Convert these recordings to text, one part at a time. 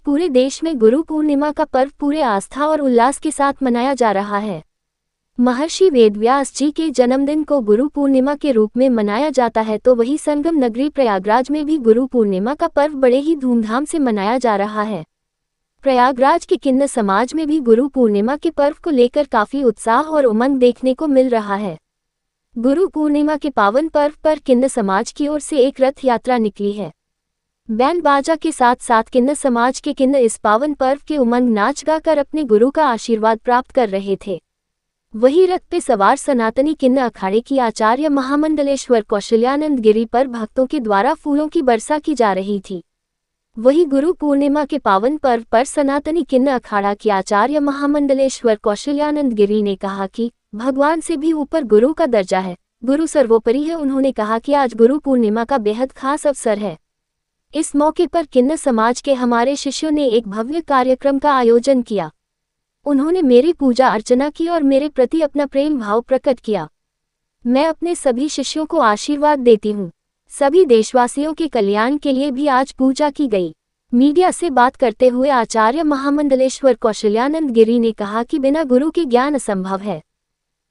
पूरे देश में गुरु पूर्णिमा का पर्व पूरे आस्था और उल्लास के साथ मनाया जा रहा है। महर्षि वेदव्यास जी के जन्मदिन को गुरु पूर्णिमा के रूप में मनाया जाता है, तो वही संगम नगरी प्रयागराज में भी गुरु पूर्णिमा का पर्व बड़े ही धूमधाम से मनाया जा रहा है। प्रयागराज के किन्नर समाज में भी गुरु पूर्णिमा के पर्व को लेकर काफी उत्साह और उमंग देखने को मिल रहा है। गुरु पूर्णिमा के पावन पर्व पर किन्नर समाज की ओर से एक रथ यात्रा निकली है। बैंड बाजा के साथ साथ किन्नर समाज के किन्नर इस पावन पर्व के उमंग नाच गाकर अपने गुरु का आशीर्वाद प्राप्त कर रहे थे। वही रथ पे सवार सनातनी किन्नर अखाड़े की आचार्य महामंडलेश्वर कौशल्यानंद गिरी पर भक्तों के द्वारा फूलों की वर्षा की जा रही थी। वही गुरु पूर्णिमा के पावन पर्व पर सनातनी किन्नर अखाड़ा के आचार्य महामंडलेश्वर कौशल्यानंद गिरी ने कहा कि भगवान से भी ऊपर गुरु का दर्जा है, गुरु सर्वोपरि है। उन्होंने कहा कि आज गुरु पूर्णिमा का बेहद खास अवसर है। इस मौके पर किन्नर समाज के हमारे शिष्यों ने एक भव्य कार्यक्रम का आयोजन किया। उन्होंने मेरी पूजा अर्चना की और मेरे प्रति अपना प्रेम भाव प्रकट किया। मैं अपने सभी शिष्यों को आशीर्वाद देती हूँ। सभी देशवासियों के कल्याण के लिए भी आज पूजा की गई। मीडिया से बात करते हुए आचार्य महामंडलेश्वर कौशल्यानंद गिरी ने कहा कि बिना गुरु के ज्ञान असंभव है।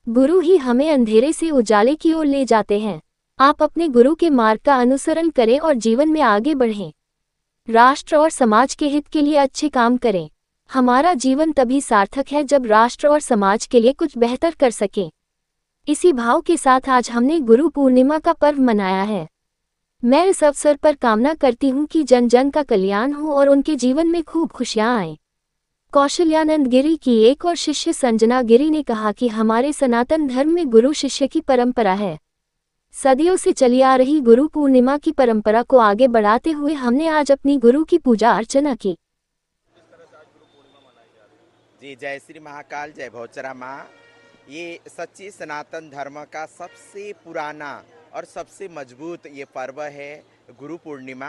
गुरु ही हमें अंधेरे से उजाले की ओर ले जाते हैं। आप अपने गुरु के मार्ग का अनुसरण करें और जीवन में आगे बढ़ें। राष्ट्र और समाज के हित के लिए अच्छे काम करें। हमारा जीवन तभी सार्थक है जब राष्ट्र और समाज के लिए कुछ बेहतर कर सकें। इसी भाव के साथ आज हमने गुरु पूर्णिमा का पर्व मनाया है। मैं इस अवसर पर कामना करती हूँ कि जन जन का कल्याण हो और उनके जीवन में खूब खुशियाँ आएं। कौशल्यानंद गिरी की एक और शिष्य संजना गिरी ने कहा कि हमारे सनातन धर्म में गुरु शिष्य की परंपरा है। सदियों से चली आ रही गुरु पूर्णिमा की परंपरा को आगे बढ़ाते हुए हमने आज अपनी गुरु की पूजा अर्चना की। जी, जय श्री महाकाल, जय भौचरा माँ। ये सच्ची सनातन धर्म का सबसे पुराना और सबसे मजबूत ये पर्व है गुरु पूर्णिमा।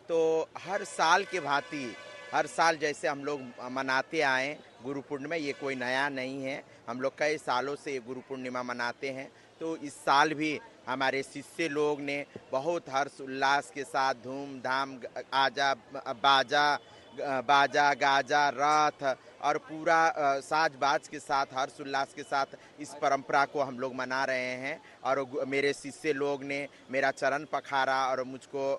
तो हर साल के भांति हर साल जैसे हम लोग मनाते आए गुरु पूर्णिमा, ये कोई नया नहीं है। हम लोग कई सालों से ये गुरु पूर्णिमा मनाते हैं। तो इस साल भी हमारे शिष्य लोग ने बहुत हर्ष उल्लास के साथ धूमधाम बाजा गाजा रथ और पूरा साज बाज के साथ हर्ष उल्लास के साथ इस परंपरा को हम लोग मना रहे हैं। और मेरे शिष्य लोग ने मेरा चरण पखारा और मुझको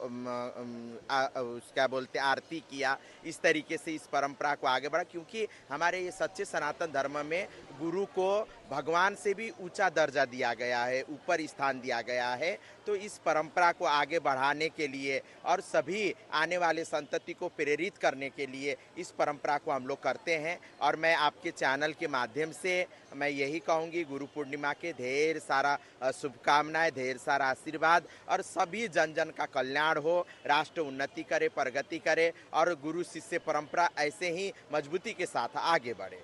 क्या बोलते आरती किया। इस तरीके से इस परंपरा को आगे बढ़ा, क्योंकि हमारे ये सच्चे सनातन धर्म में गुरु को भगवान से भी ऊंचा दर्जा दिया गया है, ऊपर स्थान दिया गया है। तो इस परंपरा को आगे बढ़ाने के लिए और सभी आने वाले संतति को प्रेरित करने के लिए इस परंपरा को हम लोग करते हैं। और मैं आपके चैनल के माध्यम से मैं यही कहूँगी, गुरु पूर्णिमा के ढेर सारा शुभकामनाएं, ढेर सारा आशीर्वाद और सभी जन जन का कल्याण हो, राष्ट्र उन्नति करे, प्रगति करे और गुरु शिष्य परंपरा ऐसे ही मजबूती के साथ आगे बढ़े।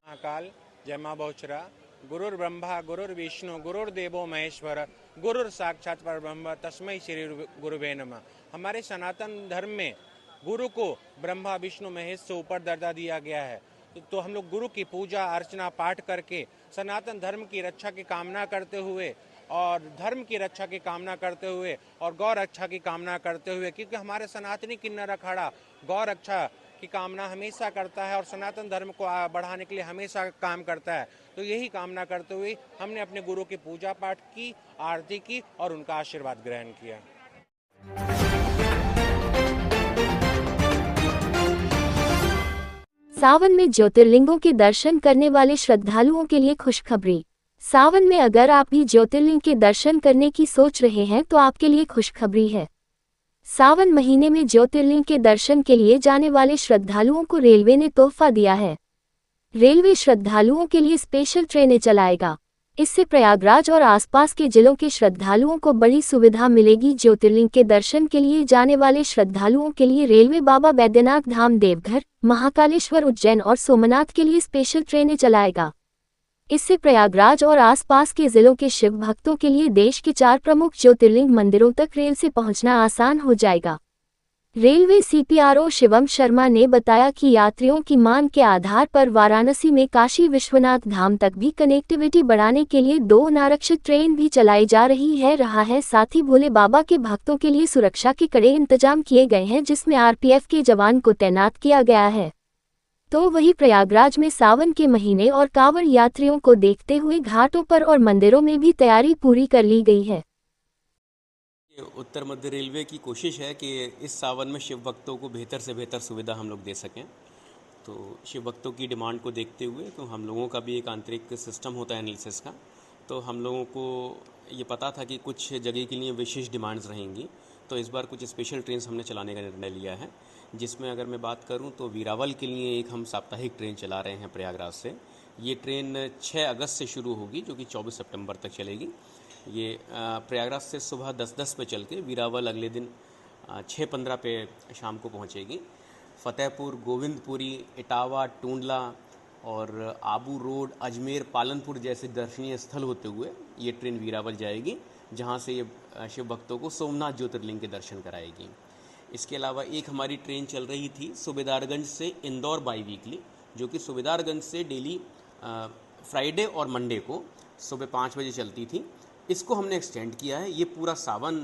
महाकाल, जय माँ बहुचरा। गुरुर् ब्रह्मा गुरुर्विष्णु गुरुर्देवो महेश्वर गुरुर साक्षात परब्रह्म तस्मै श्री गुरुवे नमः। हमारे सनातन धर्म में गुरु को ब्रह्मा विष्णु महेश से ऊपर दर्जा दिया गया है। तो हम लोग गुरु की पूजा अर्चना पाठ करके सनातन धर्म की रक्षा की कामना करते हुए और धर्म की रक्षा की कामना करते हुए और गौ रक्षा की कामना करते हुए, क्योंकि हमारे सनातनी किन्नर अखाड़ा गौ रक्षा की कामना हमेशा करता है और सनातन धर्म को बढ़ाने के लिए हमेशा काम करता है। तो यही कामना करते हुए हमने अपने गुरु की पूजा पाठ की, आरती की और उनका आशीर्वाद ग्रहण किया। सावन में ज्योतिर्लिंगों के दर्शन करने वाले श्रद्धालुओं के लिए खुशखबरी। सावन में अगर आप भी ज्योतिर्लिंग के दर्शन करने की सोच रहे हैं तो आपके लिए खुशखबरी है। सावन महीने में ज्योतिर्लिंग के दर्शन के लिए जाने वाले श्रद्धालुओं को रेलवे ने तोहफा दिया है। रेलवे श्रद्धालुओं के लिए स्पेशल ट्रेनें चलाएगा। इससे प्रयागराज और आसपास के जिलों के श्रद्धालुओं को बड़ी सुविधा मिलेगी। ज्योतिर्लिंग के दर्शन के लिए जाने वाले श्रद्धालुओं के लिए रेलवे बाबा बैद्यनाथ धाम, देवघर, महाकालेश्वर, उज्जैन और सोमनाथ के लिए स्पेशल ट्रेनें चलाएगा। इससे प्रयागराज और आसपास के जिलों के शिव भक्तों के लिए देश के 4 प्रमुख ज्योतिर्लिंग मंदिरों तक रेल से पहुंचना आसान हो जाएगा। रेलवे सीपीआरओ शिवम शर्मा ने बताया कि यात्रियों की मांग के आधार पर वाराणसी में काशी विश्वनाथ धाम तक भी कनेक्टिविटी बढ़ाने के लिए 2 अनारक्षित ट्रेन भी चलाई जा रहा है। साथ ही भोले बाबा के भक्तों के लिए सुरक्षा के कड़े इंतजाम किए गए हैं, जिसमें आरपीएफ के जवान को तैनात किया गया है। तो वहीं प्रयागराज में सावन के महीने और कांवड़ यात्रियों को देखते हुए घाटों पर और मंदिरों में भी तैयारी पूरी कर ली गई है। उत्तर मध्य रेलवे की कोशिश है कि इस सावन में शिव भक्तों को बेहतर से बेहतर सुविधा हम लोग दे सकें। तो शिव भक्तों की डिमांड को देखते हुए तो हम लोगों का भी एक आंतरिक सिस्टम होता है एनालिसिस का, तो हम लोगों को ये पता था कि कुछ जगह के लिए विशेष डिमांड्स रहेंगी। तो इस बार कुछ स्पेशल ट्रेन हमने चलाने का निर्णय लिया है, जिसमें अगर मैं बात करूं तो वीरावल के लिए एक हम साप्ताहिक ट्रेन चला रहे हैं प्रयागराज से। ये ट्रेन 6 अगस्त से शुरू होगी, जो कि 24 सितंबर तक चलेगी। ये प्रयागराज से सुबह 10:10 पे चल के वीरावल अगले दिन 6:15 पे शाम को पहुंचेगी। फतेहपुर, गोविंदपुरी, इटावा, टूंडला और आबू रोड, अजमेर, पालनपुर जैसे दर्शनीय स्थल होते हुए ये ट्रेन वीरावल जाएगी, जहां से ये शिव भक्तों को सोमनाथ ज्योतिर्लिंग के दर्शन कराएगी। इसके अलावा एक हमारी ट्रेन चल रही थी सूबेदारगंज से इंदौर बाई वीकली, जो कि सूबेदारगंज से डेली फ्राइडे और मंडे को सुबह 5 बजे चलती थी। इसको हमने एक्सटेंड किया है, ये पूरा सावन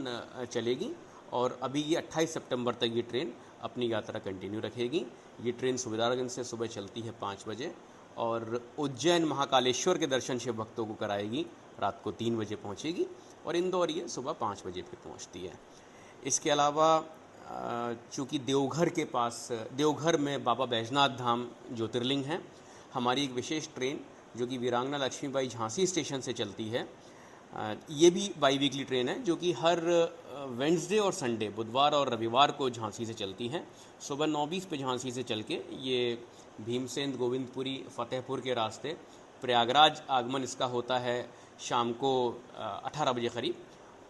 चलेगी और अभी ये 28 सितंबर तक ये ट्रेन अपनी यात्रा कंटिन्यू रखेगी। ये ट्रेन सूबेदारगंज से सुबह चलती है 5 बजे और उज्जैन महाकालेश्वर के दर्शन शिव भक्तों को कराएगी, रात को 3 बजे पहुंचेगी और इंदौर ये सुबह 5 बजे फिर पहुंचती है। इसके अलावा चूँकि देवघर के पास, देवघर में बाबा बैजनाथ धाम ज्योतिर्लिंग है, हमारी एक विशेष ट्रेन जो कि वीरांगना लक्ष्मीबाई झांसी स्टेशन से चलती है। ये भी बाई वीकली ट्रेन है, जो कि हर वेंसडे और संडे, बुधवार और रविवार को झांसी से चलती है। सुबह 9:20 पे झांसी से चल के ये भीमसेन, गोविंदपुरी, फतेहपुर के रास्ते प्रयागराज आगमन इसका होता है शाम को 18 बजे करीब,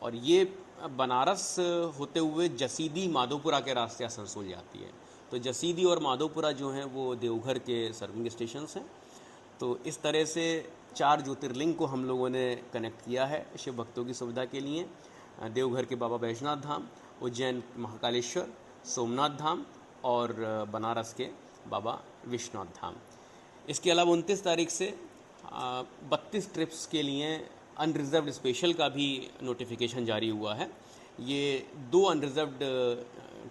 और ये बनारस होते हुए जसीदी, माधोपुरा के रास्ते आसनसोल जाती है। तो जसीदी और माधोपुरा जो हैं वो देवघर के सर्विंग स्टेशंस हैं। तो इस तरह से 4 ज्योतिर्लिंग को हम लोगों ने कनेक्ट किया है शिव भक्तों की सुविधा के लिए। देवघर के बाबा बैजनाथ धाम, उज्जैन महाकालेश्वर, सोमनाथ धाम और बनारस के बाबा विश्वनाथ धाम। इसके अलावा 29 तारीख से 32 ट्रिप्स के लिए अनरिजर्व्ड स्पेशल का भी नोटिफिकेशन जारी हुआ है। ये 2 अनरिजर्व्ड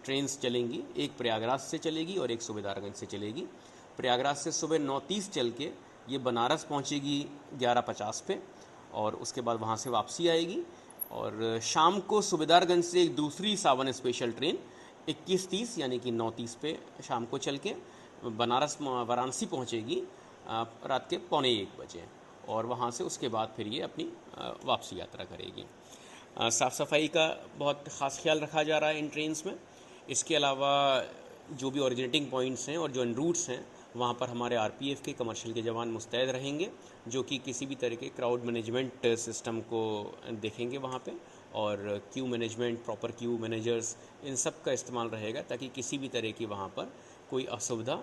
ट्रेन्स चलेंगी, एक प्रयागराज से चलेगी और एक सूबेदारगंज से चलेगी। प्रयागराज से सुबह 9:30 चल के ये बनारस पहुंचेगी 11:50 पे और उसके बाद वहां से वापसी आएगी। और शाम को सूबेदारगंज से एक दूसरी सावन स्पेशल ट्रेन 21:30 यानी कि 9:30 पे शाम को चल के वाराणसी पहुंचेगी रात के 12:45 बजे और वहां से उसके बाद फिर ये अपनी वापसी यात्रा करेगी। साफ़ सफाई का बहुत ख़ास ख्याल रखा जा रहा है इन ट्रेन्स में। इसके अलावा जो भी ओरिजिनेटिंग पॉइंट्स हैं और जो इन रूट्स हैं वहाँ पर हमारे आरपीएफ के, कमर्शियल के जवान मुस्तैद रहेंगे, जो कि किसी भी तरह के क्राउड मैनेजमेंट सिस्टम को देखेंगे वहाँ पे, और queue management, proper queue managers, इन सब का इस्तेमाल रहेगा ताकि किसी भी तरह की वहाँ पर कोई असुविधा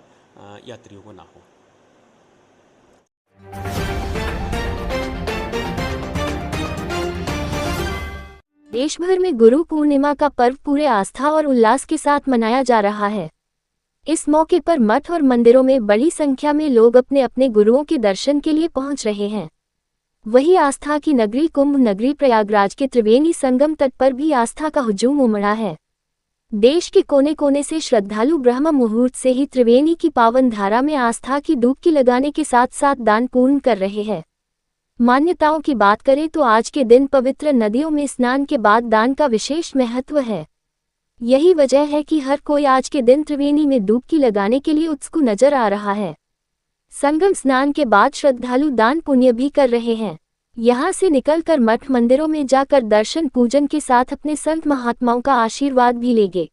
यात्रियों को ना हो। देश भर में गुरु पूर्णिमा का पर्व पूरे आस्था और उल्लास के साथ मनाया जा रहा है। इस मौके पर मठ और मंदिरों में बड़ी संख्या में लोग अपने अपने गुरुओं के दर्शन के लिए पहुंच रहे हैं। वहीं आस्था की नगरी कुंभ नगरी प्रयागराज के त्रिवेणी संगम तट पर भी आस्था का हुजूम उमड़ा है। देश के कोने कोने से श्रद्धालु ब्रह्म मुहूर्त से ही त्रिवेणी की पावन धारा में आस्था की डुबकी लगाने के साथ साथ दान पूर्ण कर रहे हैं। मान्यताओं की बात करें तो आज के दिन पवित्र नदियों में स्नान के बाद दान का विशेष महत्व है। यही वजह है कि हर कोई आज के दिन त्रिवेणी में डुबकी लगाने के लिए उत्सुक नजर आ रहा है। संगम स्नान के बाद श्रद्धालु दान पुण्य भी कर रहे हैं। यहाँ से निकलकर मठ मंदिरों में जाकर दर्शन पूजन के साथ अपने संत महात्माओं का आशीर्वाद भी लेंगे।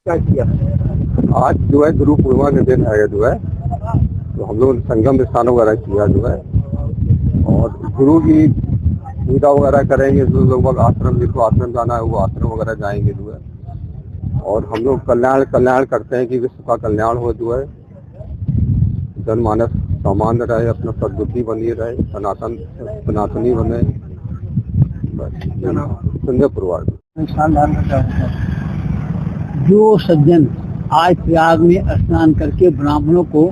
क्या किया आज जो है गुरु पूर्णिमा के दिन है जो है, तो हम लोग संगम स्नान वगैरह किया जो है और गुरु की पूजा वगैरह करेंगे। जो लोग आश्रम, जिसको आश्रम जाना है वो आश्रम वगैरह जाएंगे जो है, और हम लोग कल्याण करते हैं कि विश्व का कल्याण हो जो है, जनमानस सामान्य रहे, अपना सद्बुद्धि बनी रहे, सनातनी बने। बस संजय पुरवार जो सज्जन आज प्रयाग में स्नान करके ब्राह्मणों को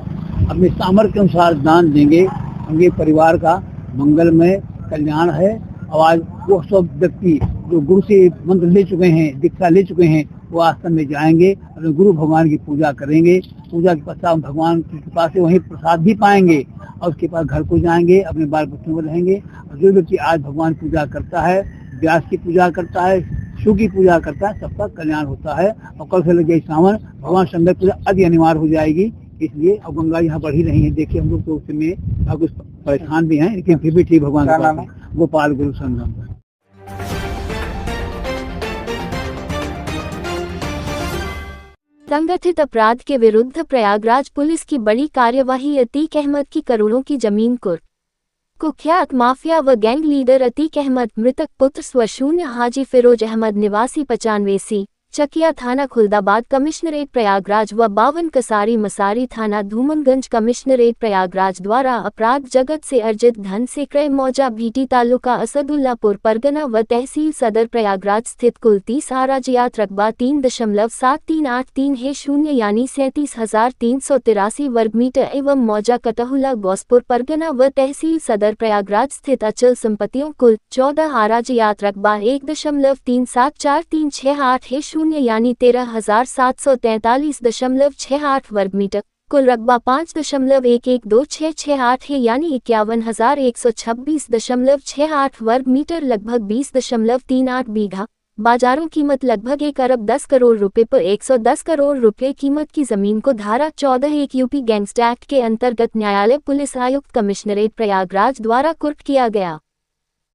अपने सामर्थ्य के अनुसार दान देंगे, उनके परिवार का मंगलमय कल्याण है। और आज वो सब व्यक्ति जो गुरु से मंत्र ले चुके हैं, दीक्षा ले चुके हैं, वो आश्रम में जाएंगे, अपने गुरु भगवान की पूजा करेंगे। पूजा के पश्चात भगवान की कृपा से वहीं प्रसाद भी पाएंगे और उसके बाद घर को जाएंगे, अपने बाल बच्चों में रहेंगे। और जो व्यक्ति आज भगवान पूजा करता है, व्यास की पूजा करता है, शिव की पूजा करता है, सबका कल्याण होता है। और कल से लगे सावन भगवान शंकर पूजा अति अनिवार्य हो जाएगी। इसलिए अब गंगा यहाँ बढ़ ही रही है। देखिए हम लोग तो उसमें कुछ परेशान भी हैं, लेकिन फिर भी ठीक भगवान का नाम है गोपाल गुरु संगम। संगठित अपराध के विरुद्ध प्रयागराज पुलिस की बड़ी कार्यवाही। अतीक अहमद की करोड़ों की जमीन कुख्यात माफिया व गैंग लीडर अतीक अहमद मृतक पुत्र स्वशून्य हाजी फिरोज अहमद निवासी 95 सी चकिया थाना खुलदाबाद कमिश्नरेट प्रयागराज व 52 कसारी मसारी थाना धूमनगंज कमिश्नरेट प्रयागराज द्वारा अपराध जगत से अर्जित धन से क्रय मौजा भीटी तालुका असदुल्लापुर परगना व तहसील सदर प्रयागराज स्थित कुल 30 आराजियात रकबा 3.7383 है 0 यानी 37,383 वर्ग मीटर एवं मौजा कटहुला गौसपुर परगना व तहसील सदर प्रयागराज स्थित अचल संपत्तियों कुल 14 आराजियात रकबा 1.374368 है 0 यानी 13,743.68 वर्ग मीटर। कुल रकबा 5.112668 है यानी 51,126.68 वर्ग मीटर, लगभग 20.38 बीघा। बाजारों कीमत लगभग 1 अरब 10 करोड़ रुपए पर 110 करोड़ रुपए कीमत की जमीन को धारा 14(1) यूपी गैंगस्टर एक्ट के अंतर्गत न्यायालय पुलिस आयुक्त कमिश्नरेट प्रयागराज द्वारा कुर्क किया गया।